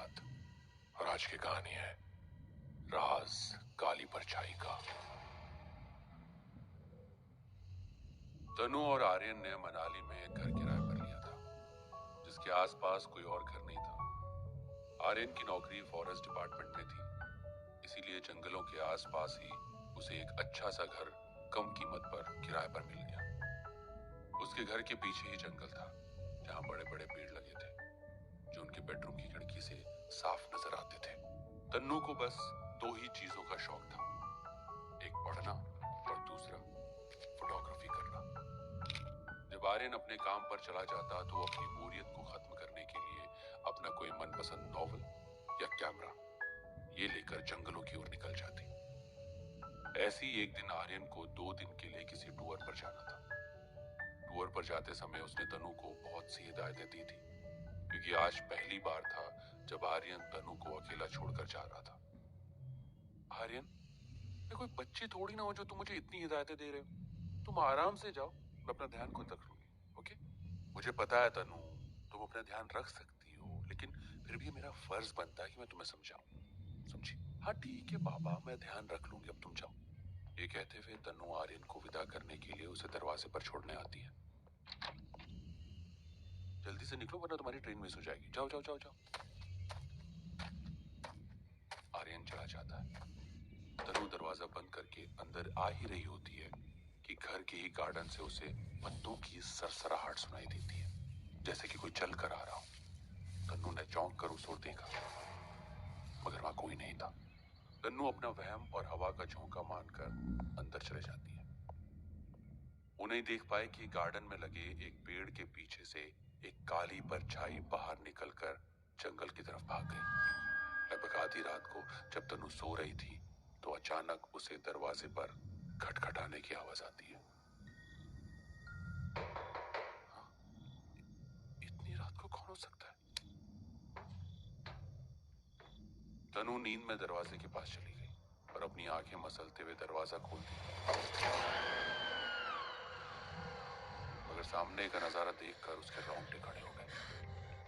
रात। और आज की कहानी है राज काली परछाई का। तनु और आर्यन ने मनाली में एक घर किराए पर लिया था, जिसके आसपास कोई और घर नहीं था। आर्यन की नौकरी फॉरेस्ट डिपार्टमेंट में थी, इसीलिए जंगलों के आसपास ही उसे एक अच्छा सा घर कम कीमत पर किराए पर मिल गया। उसके घर के पीछे ही जंगल था, जहां बड़े बड़े पेड़ लगे थे, जो उनके बेडरूम की खिड़की से साफ नजर आते थे। तन्नू को बस दो ही चीजों का शौक था, एक पढ़ना और दूसरा फोटोग्राफी करना। जब आर्यन अपने काम पर चला जाता तो वो अपनी बोरियत को खत्म करने के लिए अपना कोई मनपसंद नॉवल या कैमरा ये लेकर जंगलों की ओर निकल जाती। ऐसी एक दिन आर्यन को 2 दिन के लिए किसी टूर पर जाना था। टूर पर जाते समय उसने तनु को बहुत सी हिदायतें दी थी, क्योंकि आज पहली बार था जब आर्यन तनु को अकेला छोड़कर जा रहा था। आर्यन, मैं कोई बच्ची थोड़ी ना हूं जो तुम मुझे इतनी हिदायतें दे रहे हो। तुम आराम से जाओ, मैं अपना ध्यान खुद रख लूंगी। ओके? मुझे पता है तनु, तुम अपना ध्यान रख सकती हो, लेकिन फिर भी मेरा फर्ज बनता है कि मैं तुम्हें समझाऊं। समझी? हाँ ठीक है बाबा, मैं ध्यान रख लूंगी, अब तुम जाओ। ये कहते हुए तनु आर्यन को विदा करने के लिए उसे दरवाजे पर छोड़ने आती है। जल्दी से निकलो वरना तुम्हारी ट्रेन मिस हो जाएगी। जाओ जाओ जाओ जाओ। आर्यन चला जाता है। तनु दरवाजा बंद करके अंदर आ ही रही होती है कि घर के ही गार्डन से उसे पत्तों की सरसराहट सुनाई देती है, जैसे कि कोई चल कर आ रहा हो। तन्नू ने चौंक कर उस ओर देखा, मगर वहां कोई नहीं था। तन्नू अपना वहम और हवा का झोंका मानकर अंदर चले जाती है। उन्हें देख पाए कि गार्डन में लगे एक पेड़ के पीछे से एक काली परछाई बाहर निकलकर जंगल की तरफ भाग गई। लगभग आधी रात को जब तनु सो रही थी तो अचानक उसे दरवाजे पर खटखटाने की आवाज आती है। हाँ? इतनी रात को कौन हो सकता है? तनु नींद में दरवाजे के पास चली गई और अपनी आंखें मसलते हुए दरवाजा खोल दिया, मगर सामने का नजारा देखकर उसके रोंगटे खड़े हो गए।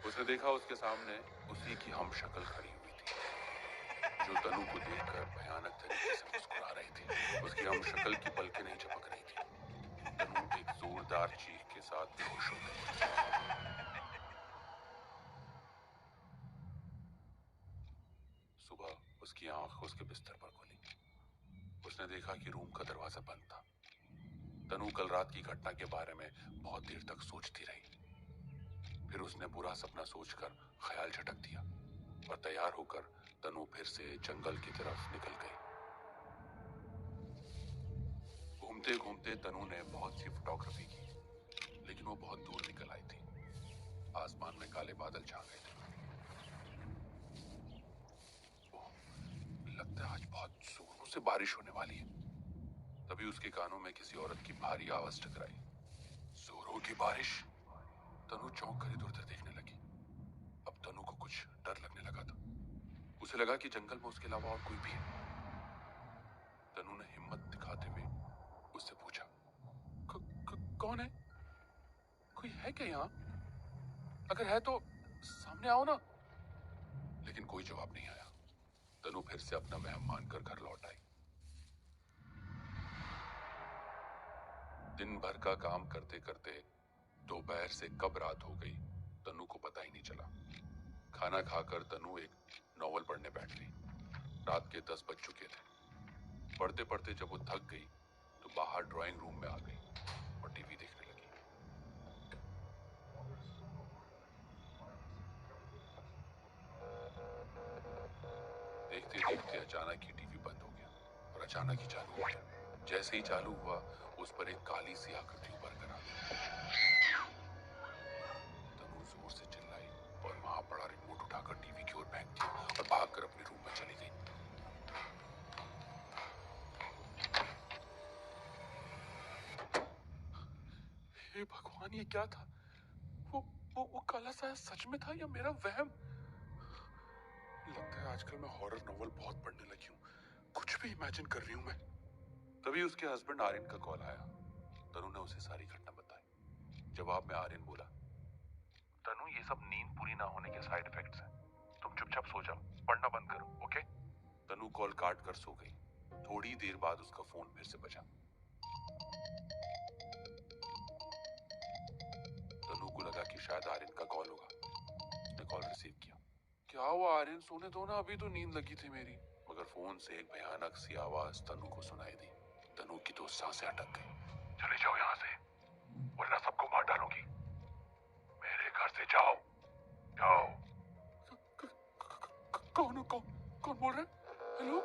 उसने देखा उसके सामने उसी की हमशक्ल खड़ी हुई थी, जो तनु को देखकर भयानक तरीके से मुस्कुरा रही थी। उसकी हमशक्ल की पलकें नहीं झपक रही थी। तनु एक जोरदार चीख के साथ बेहोश हो गई। सुबह उसकी आंख उसके बिस्तर पर खुली। उसने देखा कि रूम का दरवाजा बंद था। तनु कल रात की घटना के बारे में बहुत देर तक सोचती रही। फिर उसने बुरा सपना सोचकर ख्याल झटक दिया और तैयार होकर तनु फिर से जंगल की तरफ निकल गई। घूमते घूमते तनु ने बहुत सी फोटोग्राफी की, लेकिन वो बहुत दूर निकल आई थी। आसमान में काले बादल छा गए थे। ओह, लगता है आज बहुत जोरों से बारिश होने वाली है। तभी उसके कानों में किसी औरत की भारी आवाज टकराई। जोरों की बारिश। तनु चौंक कर इधर उधर देखने लगी। अब तनु को कुछ डर लगने लगा था। उसे लगा कि जंगल में उसके अलावा और कोई भी है। तनु ने हिम्मत दिखाते हुए उससे पूछा, कौन है? कोई है क्या यहाँ? अगर है तो सामने आओ ना। लेकिन कोई जवाब नहीं आया। तनु फिर से अपना वहम मानकर घर लौट आई। दिन भर का काम करते करते दोपहर से कब रात हो गई तनु को पता ही नहीं चला। खाना खाकर तनु एक नॉवल पढ़ने बैठ गई। रात के 10 बज चुके थे। पढ़ते पढ़ते जब वो थक गई तो बाहर ड्राइंग रूम में आ गई और टीवी देखने लगी। देखते देखते अचानक ही टीवी बंद हो गया और अचानक ही चालू हो गया। जैसे ही चालू हुआ उस पर एक काली सी आकृति उभर कर आ गई। तनु जोर से चिल्लाई और वहां पड़ा रिमोट उठाकर टीवी की ओर फेंक दिया और भागकर अपने रूम में चली गई। हे भगवान, ये क्या था? वो काला साया सच में था या मेरा वहम? लगता है आजकल मैं हॉरर नॉवल बहुत पढ़ने लगी हूँ। कुछ भी इमेजिन कर रही हूँ मैं। तभी उसके हस्बैंड आर्यन का कॉल आया। तनु ने उसे सारी घटना बताई। जवाब में आर्यन बोला, तनु, ये सब नींद पूरी ना होने के साइड इफेक्ट्स हैं। तुम चुपचाप काट कर सो गई। थोड़ी देर बाद उसका फोन फिर से बजा। तनु को लगा कि शायद आर्यन का कॉल होगा। उसने कॉल रिसीव किया। क्या हुआ आर्यन, सोने दो ना, अभी तो नींद लगी थी मेरी। मगर फोन से एक भयानक सी आवाज तनु को सुनाई दी। तनु की तो सांसें अटक गई। चले जाओ यहाँ से, वरना सबको मार डालूंगी। मेरे घर से जाओ, जाओ। कौन कौन बोल रहा है? हेलो?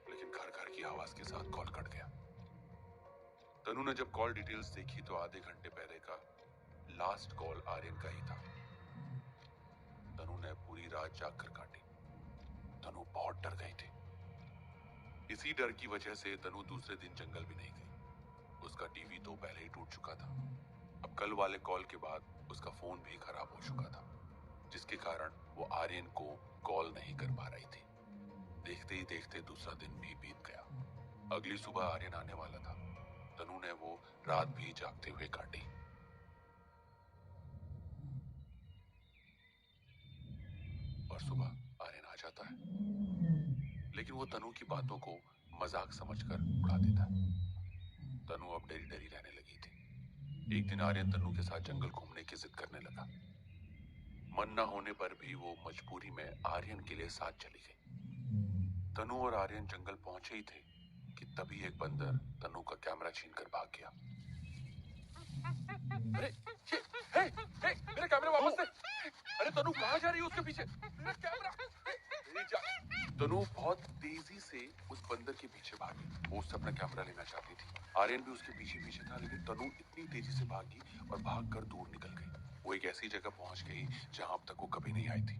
लेकिन घर घर की आवाज के साथ कॉल कट गया। तनु ने जब कॉल डिटेल्स देखी तो आधे घंटे पहले का लास्ट कॉल आर्यन का ही था। तनु ने पूरी रात जागकर काटी। तनु बहुत डर गई थी। इसी डर की वजह से तनु दूसरे दिन जंगल भी नहीं गई। उसका टीवी तो पहले ही टूट चुका था। अब कल वाले कॉल के बाद उसका फोन भी खराब हो चुका था, जिसके कारण वो आर्यन को कॉल नहीं कर पा रही थी। देखते ही देखते दूसरा दिन भी बीत गया। अगली सुबह आर्यन आने वाला था। तनु ने वो रात भी जागते हुए काटी। और सुबह आर्यन आ जाता है, लेकिन वो तनु की बातों को मजाक समझकर उड़ा देता है। तनु अब डरी डरी रहने लगी थी। एक दिन आर्यन तनु के साथ जंगल घूमने की जिद करने लगा। मन न होने पर भी वो मजबूरी में आर्यन के लिए साथ चली गई। तनु और आर्यन जंगल पहुंचे ही थे कि तभी एक बंदर तनु का कैमरा छीनकर भाग गया। अरे हे, मेरा कैमरा वापस दे। अरे तनु कहाँ जा रही है? उसके पीछे मेरा कैमरा। तनु बहुत तेजी से उस बंदर के पीछे भागी। वो उससे अपना कैमरा लेना चाहती थी। आर्यन भी उसके पीछे पीछे था, लेकिन तनु इतनी तेजी से भागी और भागकर दूर निकल गई। वो एक ऐसी जगह पहुंच गई जहां अब तक वो कभी नहीं आई थी।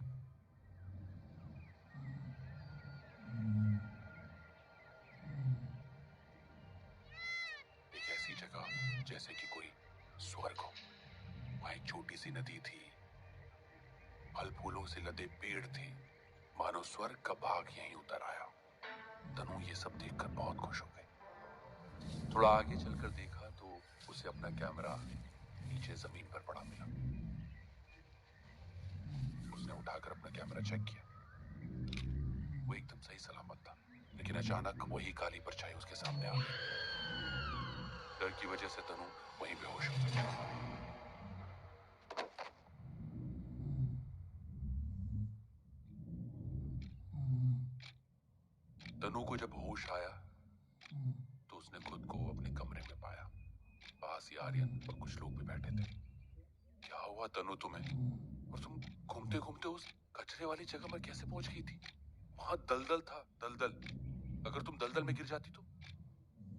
एक ऐसी जगह जैसे कि कोई स्वर्ग हो। वहां एक छोटी सी नदी थी, फल फूलों से लदे पेड़ थे, मानो स्वर्ग का भाग यहीं उतर आया। तनु ये सब देखकर बहुत खुश हो गई। थोड़ा आगे चलकर देखा तो उसे अपना कैमरा नीचे जमीन पर पड़ा मिला। उसने उठाकर अपना कैमरा चेक किया। वो एकदम सही सलामत था, लेकिन अचानक वही काली परछाई उसके सामने आ गई। डर की वजह से तनु वहीं बेहोश हो गई। तनु को जब होश आया तो उसने खुद को अपने कमरे में पाया। पास ही आर्यन और कुछ लोग भी बैठे थे। क्या हुआ तनु तुम्हें? और तुम घूमते घूमते उस कचरे वाली जगह पर कैसे पहुंच गई थी? वहां दलदल था, दलदल। अगर तुम दलदल में गिर जाती तो?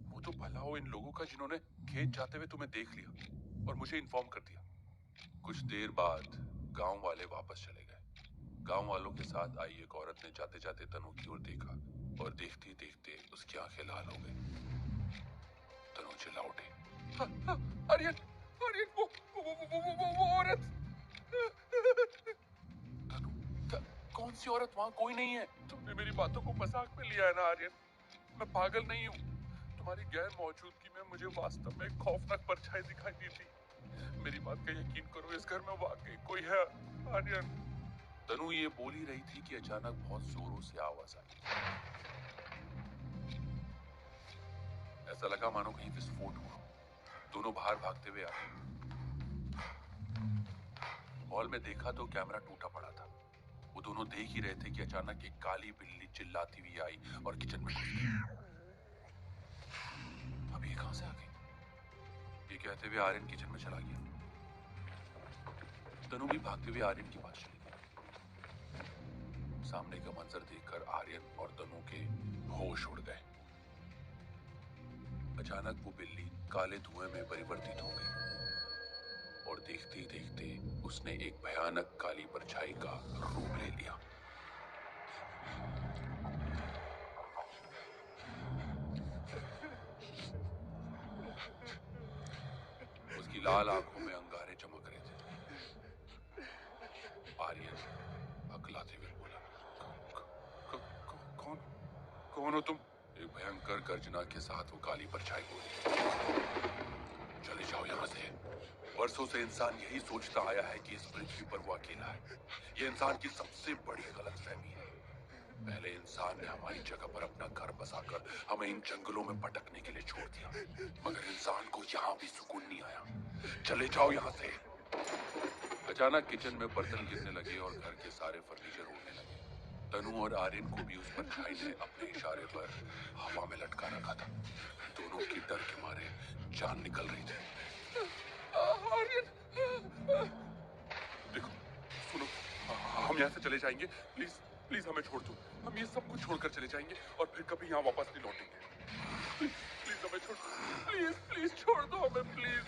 वो तो भला हो इन लोगों का जिन्होंने खेत जाते हुए तुम्हें देख लिया और मुझे इन्फॉर्म कर दिया। कुछ देर बाद गांव वाले वापस चले गए। गांव वालों के साथ आई एक औरत ने जाते जाते तनु की ओर देखा और देखते देखते उसकी आंखें लाल हो गई। तनु चिल्ला उठी, आर्यन, आर्यन, वो औरत। तनु, कौन सी औरत? वहां कोई नहीं है। तुमने मेरी बातों को मजाक में लिया है ना आर्यन? मैं पागल नहीं हूँ। तुम्हारी गैर मौजूदगी में मुझे वास्तव में खौफनाक परछाई दिखाई दी थी। मेरी बात का यकीन करो, इस घर में वाकई कोई है आर्यन। तनु ये बोल ही रही थी कि अचानक बहुत जोरों से आवाज आई। ऐसा लगा मानो कहीं विस्फोट हुआ। दोनों बाहर भागते हुए आए। हॉल में देखा तो कैमरा टूटा पड़ा था। वो दोनों देख ही रहे थे कि अचानक एक काली बिल्ली चिल्लाती हुई आई और किचन में घुस गई। अब ये कहां से आ गई? ये कहते हुए आर्यन किचन में चला गया। तनु भी भागते हुए आर्यन के पास चली गई। सामने का मंजर देखकर आर्यन और तनु के होश उड़ गए। अचानक वो बिल्ली काले धुएं में परिवर्तित हो गई और देखते ही देखते उसने एक भयानक काली परछाई का रूप ले लिया। उसकी लाल आंखों में अंगारे चमक रहे थे। आर्यन हकलाते हुए बोला, कौन कौन हो तुम? एक भयंकर गर्जना के साथ वो काली परछाई बोली, चले जाओ यहाँ से। वर्षों से इंसान यही सोचता आया है कि इस पृथ्वी पर वो अकेला है। ये इंसान की सबसे बड़ी गलतफहमी है। पहले इंसान ने हमारी जगह पर अपना घर बसाकर हमें इन जंगलों में भटकने के लिए छोड़ दिया, मगर इंसान को यहाँ भी सुकून नहीं आया। चले जाओ यहाँ से। अचानक किचन में बर्तन गिरने लगे और घर के सारे फर्नीचर उड़ने लगे। तनु और आर्यन को भी उस परछाई ने अपने इशारे पर हवा में लटका रखा था। दोनों की डर के मारे जान निकल रही थी। आर्यन, देखो, सुनो, हम यहाँ से चले जाएंगे। प्लीज प्लीज हमें छोड़ दो। हम ये सब कुछ छोड़कर चले जाएंगे और फिर कभी यहाँ वापस नहीं लौटेंगे। प्लीज प्लीज हमें छोड़ दो। प्लीज प्लीज छोड़ दो हमें, प्लीज।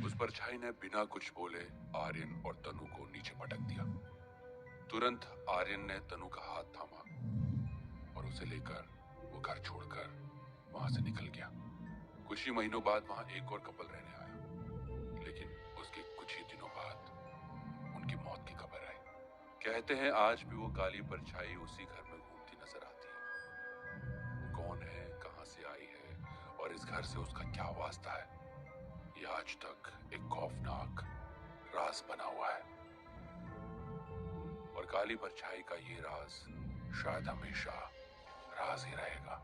उस परछाई ने बिना कुछ बोले आर्यन और तनु को नीचे पटक दिया। तुरंत आर्यन ने तनु का हाथ थामा और उसे लेकर वो घर छोड़कर वहां से निकल गया। कुछ ही महीनों बाद वहां एक और कपल रहने आया, लेकिन उसके कुछ ही दिनों बाद उनकी मौत की खबर आई। कहते हैं आज भी वो काली परछाई उसी घर में घूमती नजर आती है। कौन है, कहां से आई है और इस घर से उसका क्या वास्ता है, ये आज तक एक खौफनाक राज बना हुआ है। और काली परछाई का ये राज शायद हमेशा राज ही रहेगा।